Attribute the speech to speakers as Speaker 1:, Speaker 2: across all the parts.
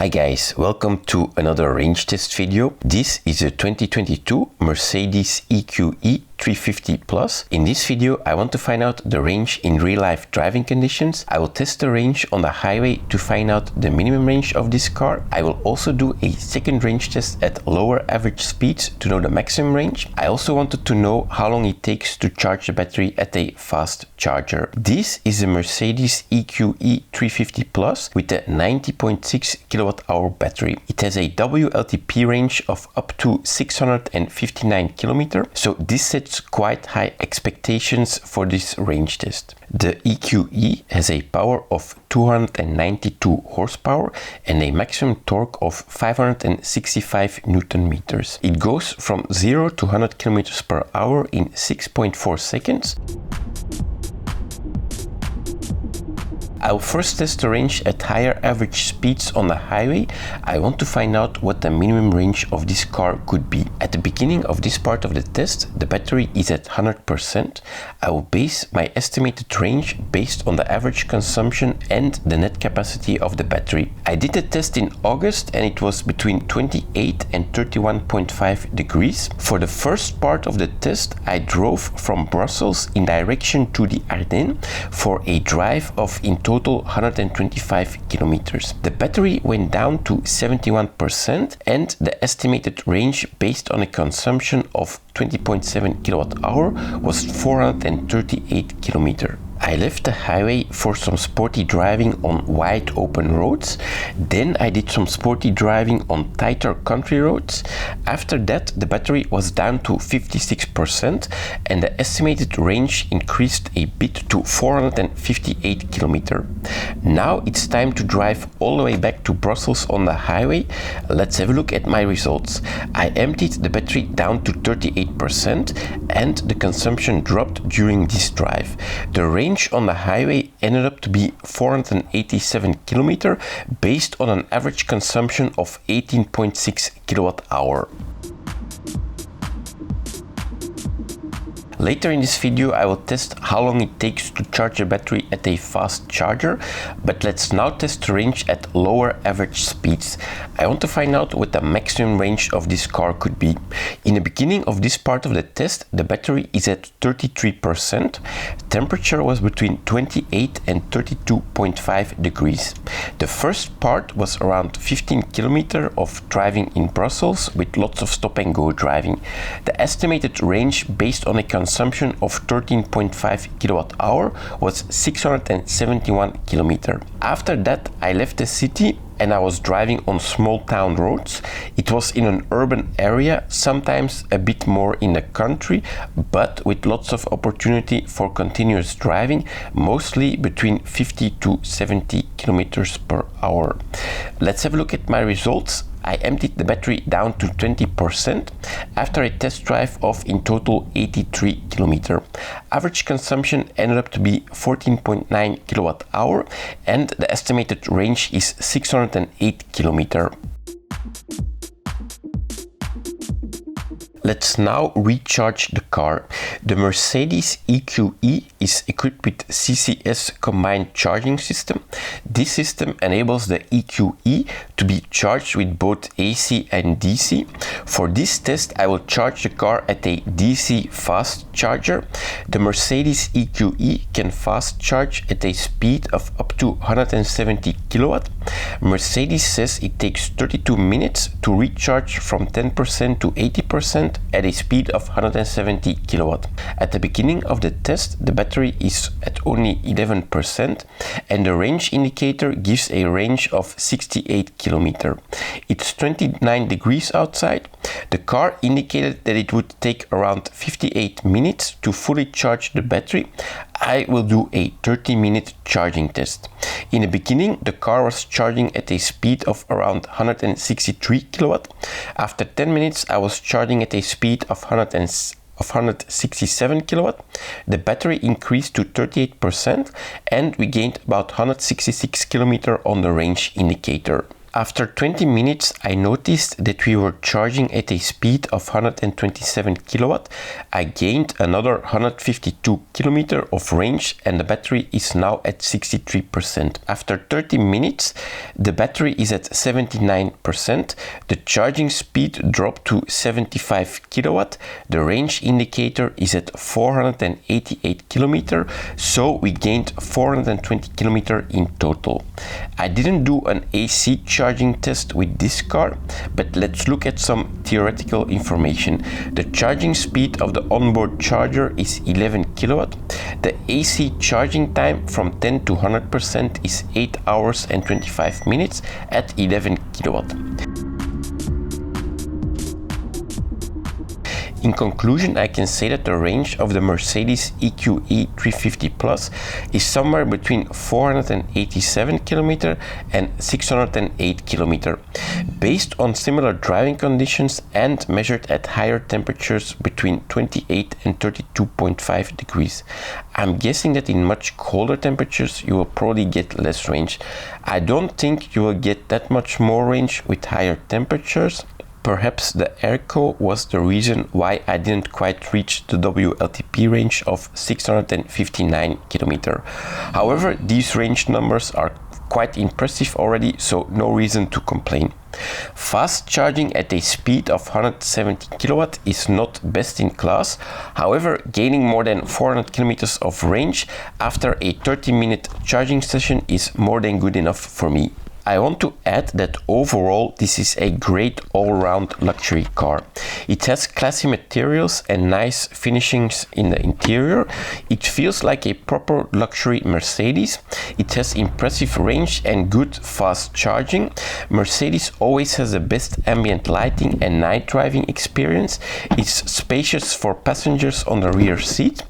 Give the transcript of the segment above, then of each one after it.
Speaker 1: Hi guys, welcome to another range test video. This is a 2022 Mercedes EQE 350 Plus. In this video, I want to find out the range in real-life driving conditions. I will test the range on the highway to find out the minimum range of this car. I will also do a second range test at lower average speeds to know the maximum range. I also wanted to know how long it takes to charge the battery at a fast charger. This is a Mercedes EQE 350 Plus with a 90.6 kilowatt-hour battery. It has a WLTP range of up to 659 kilometers, so this sets quite high expectations for this range test. The EQE has a power of 292 horsepower and a maximum torque of 565 Newton meters. It goes from 0 to 100 kilometers per hour in 6.4 seconds. I'll first test the range at higher average speeds on the highway. I want to find out what the minimum range of this car could be. At the beginning of this part of the test, the battery is at 100%. I will base my estimated range based on the average consumption and the net capacity of the battery. I did the test in August and it was between 28 and 31.5 degrees. For the first part of the test, I drove from Brussels in direction to the Ardennes for a drive of in total 125 kilometers. The battery went down to 71% and the estimated range based on a consumption of 20.7 kilowatt-hour was 438 kilometers. I left the highway for some sporty driving on wide open roads. Then I did some sporty driving on tighter country roads. After that, the battery was down to 56% and the estimated range increased a bit to 458 kilometers. Now it's time to drive all the way back to Brussels on the highway. Let's have a look at my results. I emptied the battery down to 38% and the consumption dropped during this drive. The range on the highway ended up to be 487 kilometers based on an average consumption of 18.6 kilowatt-hour. Later in this video, I will test how long it takes to charge a battery at a fast charger, but let's now test the range at lower average speeds. I want to find out what the maximum range of this car could be. In the beginning of this part of the test, the battery is at 33%. Temperature was between 28 and 32.5 degrees. The first part was around 15 kilometers of driving in Brussels with lots of stop and go driving. The estimated range based on a consumption of 13.5 kilowatt-hour was 671 kilometers. After that, I left the city and I was driving on small town roads. It was in an urban area, sometimes a bit more in the country, but with lots of opportunity for continuous driving, mostly between 50 to 70 kilometers per hour. Let's have a look at my results. I emptied the battery down to 20% after a test drive of in total 83 kilometers. Average consumption ended up to be 14.9 kilowatt-hour and the estimated range is 608 kilometers. Let's now recharge the car. The Mercedes EQE is equipped with CCS combined charging system. This system enables the EQE to be charged with both AC and DC. For this test, I will charge the car at a DC fast charger. The Mercedes EQE can fast charge at a speed of up to 170 kilowatt. Mercedes says it takes 32 minutes to recharge from 10% to 80% at a speed of 170 kilowatt. At the beginning of the test, the battery is at only 11% and the range indicator gives a range of 68 kilometers. It's 29 degrees outside. The car indicated that it would take around 58 minutes to fully charge the battery. I will do a 30-minute charging test. In the beginning, the car was charging at a speed of around 163 kilowatt. After 10 minutes, I was charging at a speed of 167 kilowatt. The battery increased to 38% and we gained about 166 kilometers on the range indicator. After 20 minutes, I noticed that we were charging at a speed of 127 kilowatt. I gained another 152 kilometer of range and the battery is now at 63%. After 30 minutes, the battery is at 79%. The charging speed dropped to 75 kilowatt. The range indicator is at 488 kilometer, so we gained 420 kilometer in total. I didn't do an AC charging test with this car, but let's look at some theoretical information. The charging speed of the onboard charger is 11 kilowatt. The AC charging time from 10 to 100% is 8 hours and 25 minutes at 11 kilowatt. In conclusion, I can say that the range of the Mercedes EQE 350 Plus is somewhere between 487 km and 608 km, based on similar driving conditions and measured at higher temperatures between 28 and 32.5 degrees. I'm guessing that in much colder temperatures you will probably get less range. I don't think you will get that much more range with higher temperatures. Perhaps the airco was the reason why I didn't quite reach the WLTP range of 659 km. However, these range numbers are quite impressive already, so no reason to complain. Fast charging at a speed of 170 kilowatt is not best in class. However, gaining more than 400 kilometers of range after a 30-minute charging session is more than good enough for me. I want to add that overall this is a great all-round luxury car. It has classy materials and nice finishings in the interior. It feels like a proper luxury Mercedes. It has impressive range and good fast charging. Mercedes always has the best ambient lighting and night driving experience. It's spacious for passengers on the rear seat.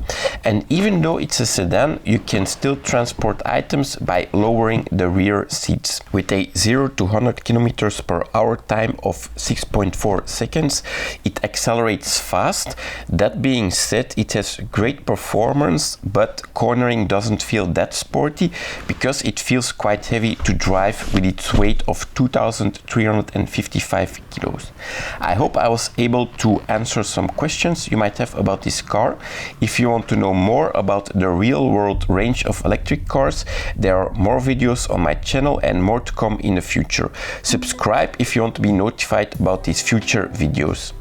Speaker 1: And even though it's a sedan, you can still transport items by lowering the rear seats. With a 0 to 100 kilometers per hour time of 6.4 seconds, it accelerates fast. That being said, it has great performance, but cornering doesn't feel that sporty because it feels quite heavy to drive with its weight of 2,355 kilos. I hope I was able to answer some questions you might have about this car. If you want to know more about the real-world range of electric cars, there are more videos on my channel and more to come in the future. Subscribe if you want to be notified about these future videos.